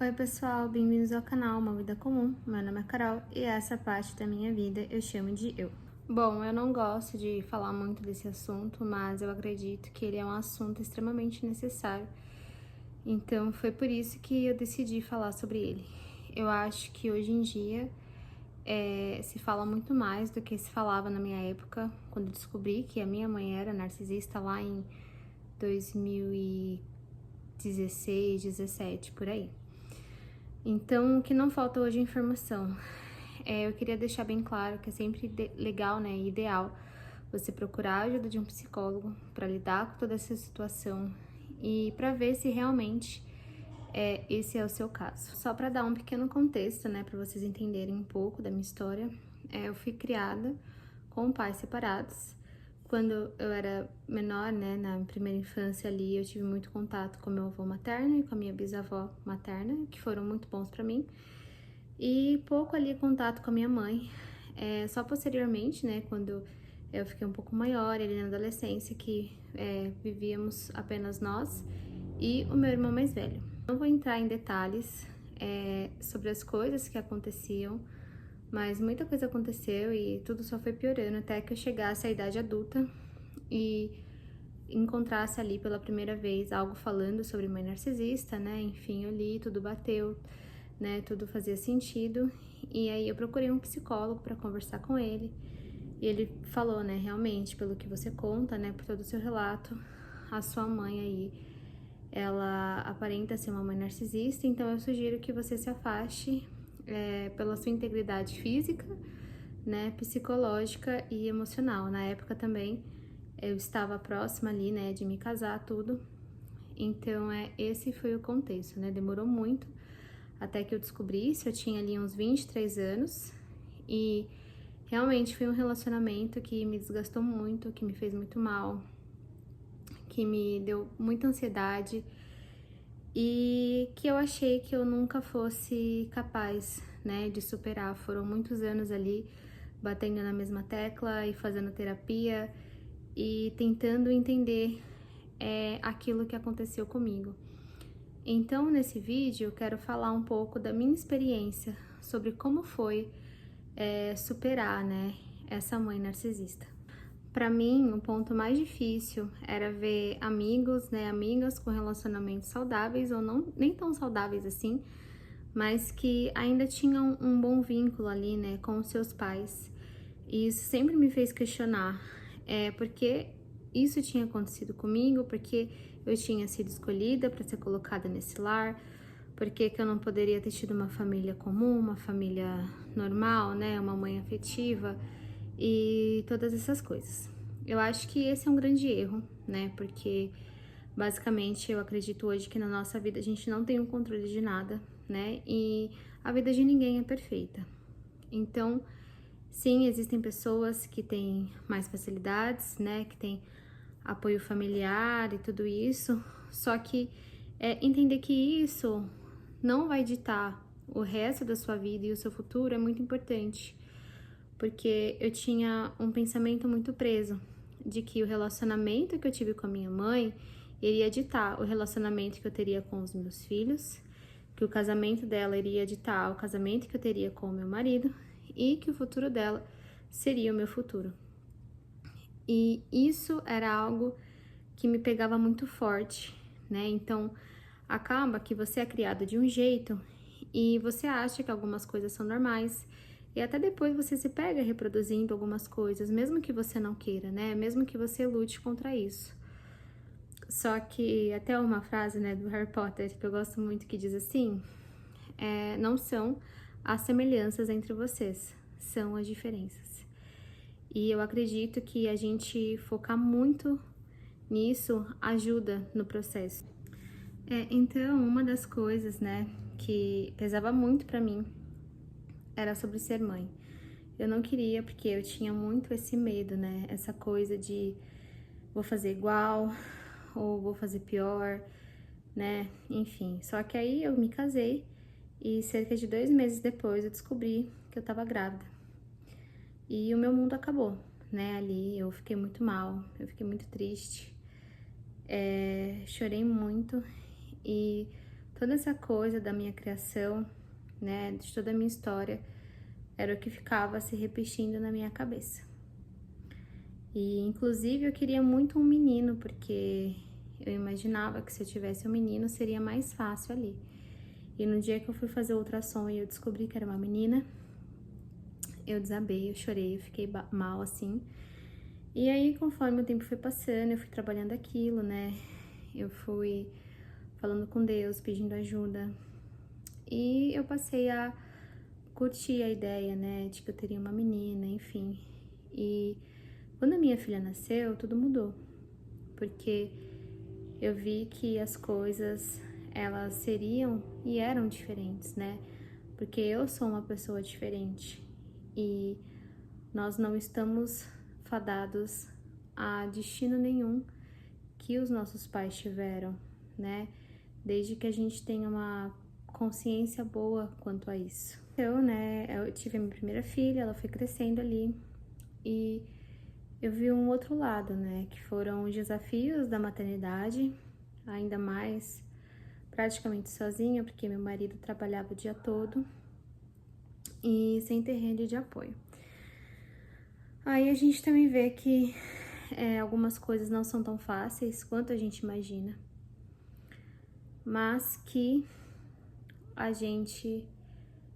Oi pessoal, bem-vindos ao canal Uma Vida Comum. Meu nome é Carol e essa parte da minha vida eu chamo de eu. Bom, eu não gosto de falar muito desse assunto, mas eu acredito que ele é um assunto extremamente necessário. Então foi por isso que eu decidi falar sobre ele. Eu acho que hoje em dia se fala muito mais do que se falava na minha época, quando eu descobri que a minha mãe era narcisista lá em 2016, 17, por aí. Então, o que não falta hoje é informação. Eu queria deixar bem claro que é sempre legal, né, e ideal você procurar a ajuda de um psicólogo para lidar com toda essa situação e para ver se realmente esse é o seu caso. Só para dar um pequeno contexto, né, para vocês entenderem um pouco da minha história, eu fui criada com pais separados. Quando eu era menor, né, na primeira infância ali, eu tive muito contato com meu avô materno e com a minha bisavó materna, que foram muito bons para mim. E pouco ali contato com a minha mãe. Só posteriormente, né, quando eu fiquei um pouco maior, ali na adolescência, que vivíamos apenas nós e o meu irmão mais velho. Não vou entrar em detalhes sobre as coisas que aconteciam, mas muita coisa aconteceu e tudo só foi piorando até que eu chegasse à idade adulta e encontrasse ali pela primeira vez algo falando sobre mãe narcisista, né? Enfim, eu li, tudo bateu, né? Tudo fazia sentido. E aí eu procurei um psicólogo para conversar com ele. E ele falou, né, realmente, pelo que você conta, né, por todo o seu relato, a sua mãe aí, ela aparenta ser uma mãe narcisista, então eu sugiro que você se afaste pela sua integridade física, né, psicológica e emocional. Na época também eu estava próxima ali, né, de me casar, tudo. Então esse foi o contexto, né? Demorou muito até que eu descobri isso. Eu tinha ali uns 23 anos e realmente foi um relacionamento que me desgastou muito, que me fez muito mal, que me deu muita ansiedade e que eu achei que eu nunca fosse capaz, né, de superar. Foram muitos anos ali batendo na mesma tecla e fazendo terapia e tentando entender aquilo que aconteceu comigo. Então, nesse vídeo, eu quero falar um pouco da minha experiência sobre como foi superar, né, essa mãe narcisista. Para mim, o ponto mais difícil era ver amigos, né, amigas com relacionamentos saudáveis ou não, nem tão saudáveis assim, mas que ainda tinham um bom vínculo ali, né, com os seus pais. E isso sempre me fez questionar, porque isso tinha acontecido comigo, porque eu tinha sido escolhida para ser colocada nesse lar, porque que eu não poderia ter tido uma família comum, uma família normal, né, uma mãe afetiva e todas essas coisas. Eu acho que esse é um grande erro, né, porque basicamente eu acredito hoje que na nossa vida a gente não tem o controle de nada, né, e a vida de ninguém é perfeita. Então, sim, existem pessoas que têm mais facilidades, né, que têm apoio familiar e tudo isso, só que entender que isso não vai ditar o resto da sua vida e o seu futuro é muito importante, porque eu tinha um pensamento muito preso de que o relacionamento que eu tive com a minha mãe iria ditar o relacionamento que eu teria com os meus filhos, que o casamento dela iria ditar o casamento que eu teria com o meu marido e que o futuro dela seria o meu futuro. E isso era algo que me pegava muito forte, né? Então, acaba que você é criado de um jeito e você acha que algumas coisas são normais e até depois você se pega reproduzindo algumas coisas, mesmo que você não queira, né? Mesmo que você lute contra isso. Só que até uma frase, né, do Harry Potter que eu gosto muito que diz assim: não são as semelhanças entre vocês, são as diferenças. E eu acredito que a gente focar muito nisso ajuda no processo. Então, uma das coisas, né, que pesava muito pra mim era sobre ser mãe. Eu não queria porque eu tinha muito esse medo, né, essa coisa de vou fazer igual ou vou fazer pior, né, enfim. Só que aí eu me casei e cerca de 2 meses depois eu descobri que eu tava grávida. E o meu mundo acabou, né, ali eu fiquei muito mal, eu fiquei muito triste, chorei muito e toda essa coisa da minha criação, né, de toda a minha história, era o que ficava se repetindo na minha cabeça. E, inclusive, eu queria muito um menino, porque eu imaginava que se eu tivesse um menino seria mais fácil ali. E no dia que eu fui fazer o ultrassom e eu descobri que era uma menina, eu desabei, eu chorei, eu fiquei mal assim. E aí, conforme o tempo foi passando, eu fui trabalhando aquilo, né? Eu fui falando com Deus, pedindo ajuda. E eu passei a curti a ideia, né, de que eu teria uma menina, enfim. E quando a minha filha nasceu, tudo mudou, porque eu vi que as coisas, elas seriam e eram diferentes, né? Porque eu sou uma pessoa diferente e nós não estamos fadados a destino nenhum que os nossos pais tiveram, né? Desde que a gente tenha uma consciência boa quanto a isso. Eu tive a minha primeira filha, ela foi crescendo ali e eu vi um outro lado, né, que foram os desafios da maternidade, ainda mais praticamente sozinha, porque meu marido trabalhava o dia todo e sem ter rede de apoio. Aí a gente também vê que algumas coisas não são tão fáceis quanto a gente imagina, mas que a gente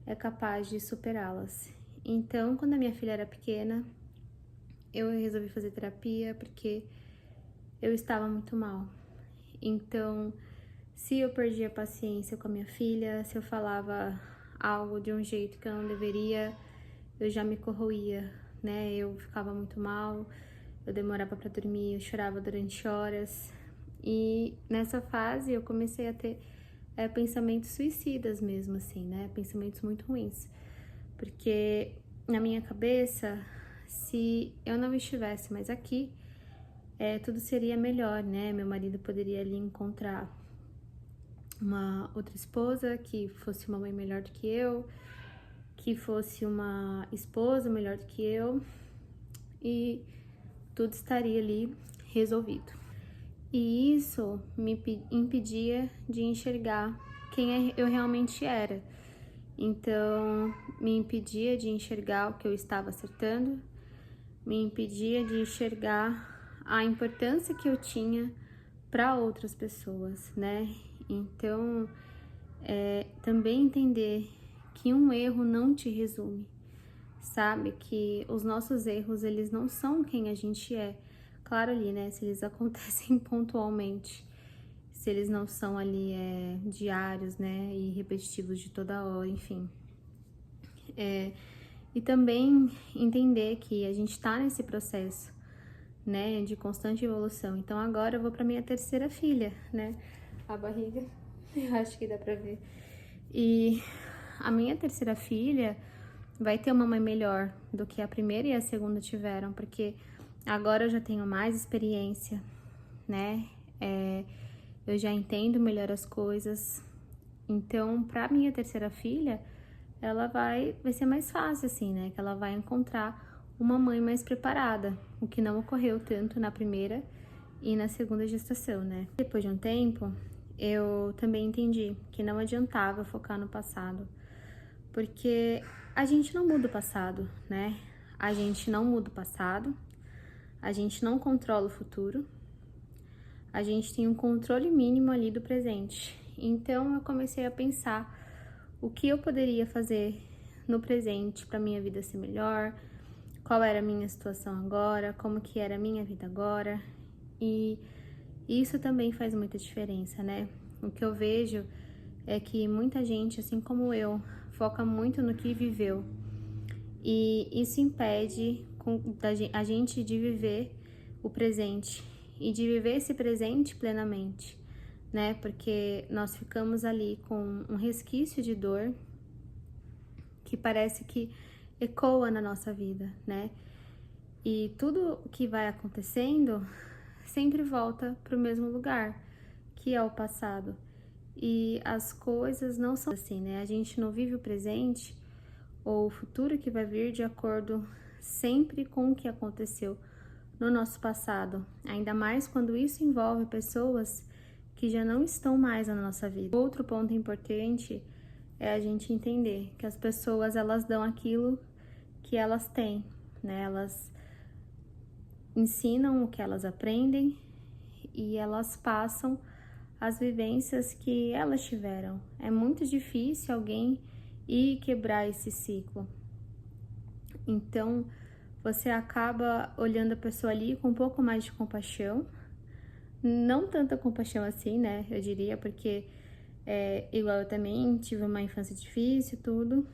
é capaz de superá-las. Então, quando a minha filha era pequena, eu resolvi fazer terapia porque eu estava muito mal. Então, se eu perdia a paciência com a minha filha, se eu falava algo de um jeito que eu não deveria, eu já me corroía, né? Eu ficava muito mal, eu demorava para dormir, eu chorava durante horas. E nessa fase eu comecei a ter pensamentos suicidas mesmo, assim, né? Pensamentos muito ruins. Porque na minha cabeça, se eu não estivesse mais aqui, tudo seria melhor, né? Meu marido poderia ali encontrar uma outra esposa que fosse uma mãe melhor do que eu, que fosse uma esposa melhor do que eu, e tudo estaria ali resolvido. E isso me impedia de enxergar quem eu realmente era. Então, me impedia de enxergar o que eu estava acertando, me impedia de enxergar a importância que eu tinha para outras pessoas, né? Então, também entender que um erro não te resume, sabe? Que os nossos erros, eles não são quem a gente é. Claro ali, né? Se eles acontecem pontualmente, se eles não são ali diários, né? E repetitivos de toda hora, enfim. E também entender que a gente tá nesse processo, né? De constante evolução. Então agora eu vou pra minha terceira filha, né? A barriga, eu acho que dá pra ver. E a minha terceira filha vai ter uma mãe melhor do que a primeira e a segunda tiveram, porque agora eu já tenho mais experiência, né? Eu já entendo melhor as coisas. Então, pra minha terceira filha, ela vai ser mais fácil, assim, né? Que ela vai encontrar uma mãe mais preparada, o que não ocorreu tanto na primeira e na segunda gestação, né? Depois de um tempo, eu também entendi que não adiantava focar no passado, porque a gente não muda o passado, né? A gente não muda o passado, a gente não controla o futuro, a gente tem um controle mínimo ali do presente. Então eu comecei a pensar o que eu poderia fazer no presente para minha vida ser melhor, qual era a minha situação agora, como que era a minha vida agora. E isso também faz muita diferença, né? O que eu vejo é que muita gente, assim como eu, foca muito no que viveu. E isso impede a gente de viver o presente e de viver esse presente plenamente, né? Porque nós ficamos ali com um resquício de dor que parece que ecoa na nossa vida, né? E tudo que vai acontecendo sempre volta para o mesmo lugar, que é o passado. E as coisas não são assim, né? A gente não vive o presente ou o futuro que vai vir de acordo sempre com o que aconteceu no nosso passado, ainda mais quando isso envolve pessoas que já não estão mais na nossa vida. Outro ponto importante é a gente entender que as pessoas, elas dão aquilo que elas têm, né? Elas ensinam o que elas aprendem e elas passam as vivências que elas tiveram. É muito difícil alguém ir quebrar esse ciclo. Então, você acaba olhando a pessoa ali com um pouco mais de compaixão, não tanta compaixão assim, né? Eu diria, porque igual eu também tive uma infância difícil, tudo,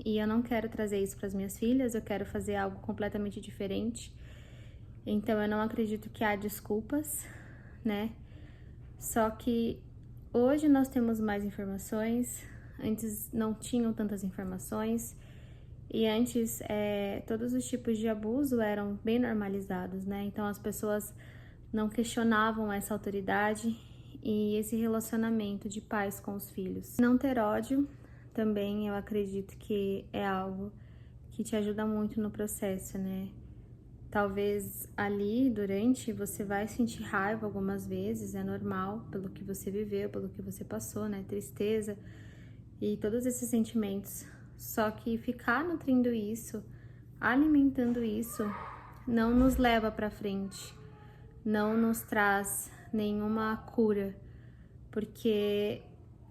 e eu não quero trazer isso para as minhas filhas, eu quero fazer algo completamente diferente. Então, eu não acredito que há desculpas, né? Só que hoje nós temos mais informações, antes não tinham tantas informações, e antes todos os tipos de abuso eram bem normalizados, né? Então as pessoas não questionavam essa autoridade e esse relacionamento de pais com os filhos. Não ter ódio também, eu acredito que é algo que te ajuda muito no processo, né? Talvez ali, durante, você vai sentir raiva algumas vezes, é normal, pelo que você viveu, pelo que você passou, né? Tristeza e todos esses sentimentos. Só que ficar nutrindo isso, alimentando isso, não nos leva para frente, não nos traz nenhuma cura, porque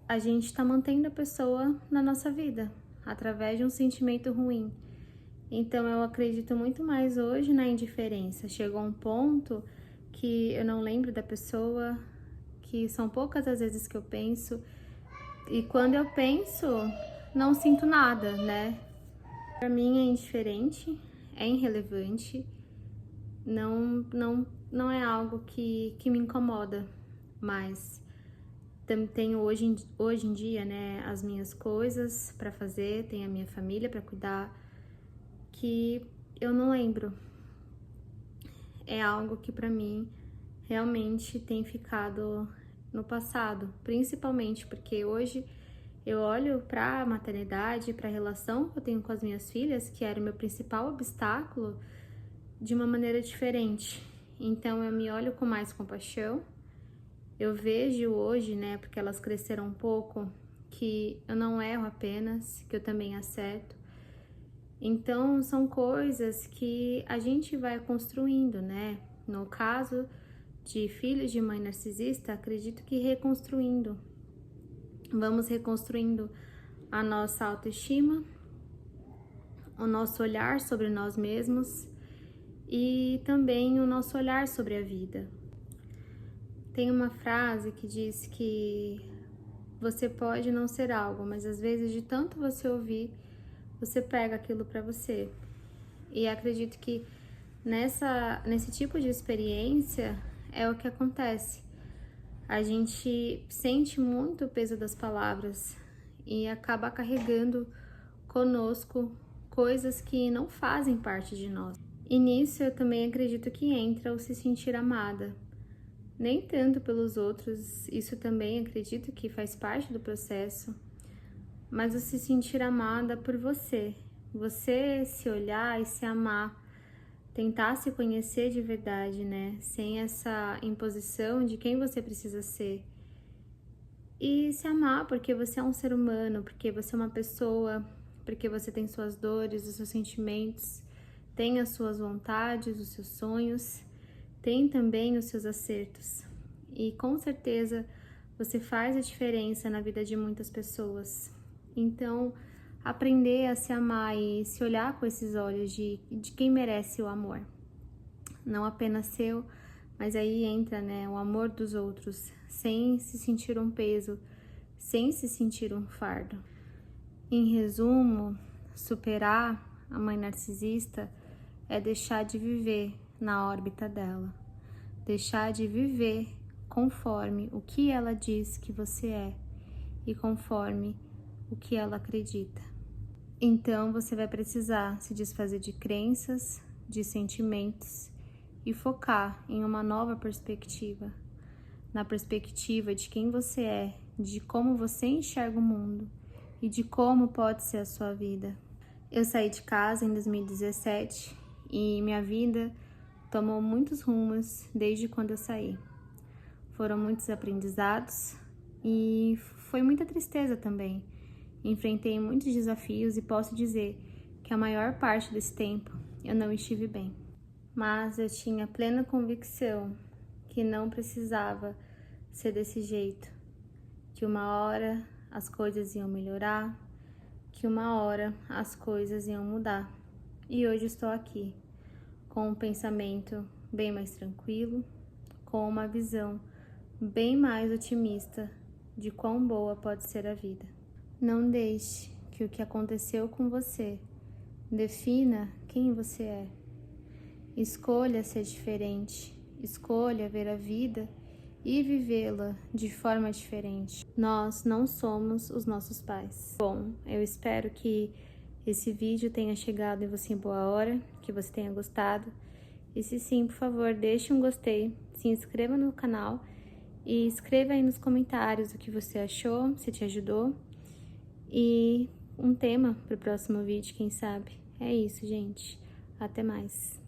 a gente está mantendo a pessoa na nossa vida através de um sentimento ruim. Então eu acredito muito mais hoje na indiferença. Chegou um ponto que eu não lembro da pessoa, que são poucas as vezes que eu penso, e quando eu penso, não sinto nada, né? Para mim é indiferente, é irrelevante, não é algo que me incomoda, mas tenho hoje em dia, né, as minhas coisas para fazer, tenho a minha família para cuidar, que eu não lembro. É algo que para mim realmente tem ficado no passado, principalmente porque hoje eu olho para a maternidade, para a relação que eu tenho com as minhas filhas, que era o meu principal obstáculo, de uma maneira diferente. Então eu me olho com mais compaixão. Eu vejo hoje, né, porque elas cresceram um pouco, que eu não erro apenas, que eu também acerto. Então, são coisas que a gente vai construindo, né? No caso de filhos de mãe narcisista, acredito que reconstruindo. Vamos reconstruindo a nossa autoestima, o nosso olhar sobre nós mesmos e também o nosso olhar sobre a vida. Tem uma frase que diz que você pode não ser algo, mas às vezes de tanto você ouvir, você pega aquilo para você. E acredito que nesse tipo de experiência é o que acontece. A gente sente muito o peso das palavras e acaba carregando conosco coisas que não fazem parte de nós. E nisso eu também acredito que entra o se sentir amada. Nem tanto pelos outros, isso também acredito que faz parte do processo, mas o se sentir amada por você. Você se olhar e se amar, tentar se conhecer de verdade, né? Sem essa imposição de quem você precisa ser. E se amar porque você é um ser humano, porque você é uma pessoa, porque você tem suas dores, os seus sentimentos, tem as suas vontades, os seus sonhos, tem também os seus acertos. E com certeza você faz a diferença na vida de muitas pessoas. Então, aprender a se amar e se olhar com esses olhos de quem merece o amor. Não apenas seu, mas aí entra, né, o amor dos outros, sem se sentir um peso, sem se sentir um fardo. Em resumo, superar a mãe narcisista é deixar de viver na órbita dela, deixar de viver conforme o que ela diz que você é e conforme o que ela acredita. Então você vai precisar se desfazer de crenças, de sentimentos e focar em uma nova perspectiva, na perspectiva de quem você é, de como você enxerga o mundo e de como pode ser a sua vida. Eu saí de casa em 2017 e minha vida tomou muitos rumos desde quando eu saí. foram muitos aprendizados e foi muita tristeza também. Enfrentei muitos desafios e posso dizer que a maior parte desse tempo eu não estive bem. Mas eu tinha plena convicção que não precisava ser desse jeito, que uma hora as coisas iam melhorar, que uma hora as coisas iam mudar. E hoje estou aqui, com um pensamento bem mais tranquilo, com uma visão bem mais otimista de quão boa pode ser a vida. Não deixe que o que aconteceu com você defina quem você é. Escolha ser diferente, escolha ver a vida e vivê-la de forma diferente. Nós não somos os nossos pais. Bom, eu espero que esse vídeo tenha chegado em você em boa hora, que você tenha gostado. E se sim, por favor, deixe um gostei, se inscreva no canal e escreva aí nos comentários o que você achou, se te ajudou. E um tema para o próximo vídeo, quem sabe. É isso, gente. Até mais.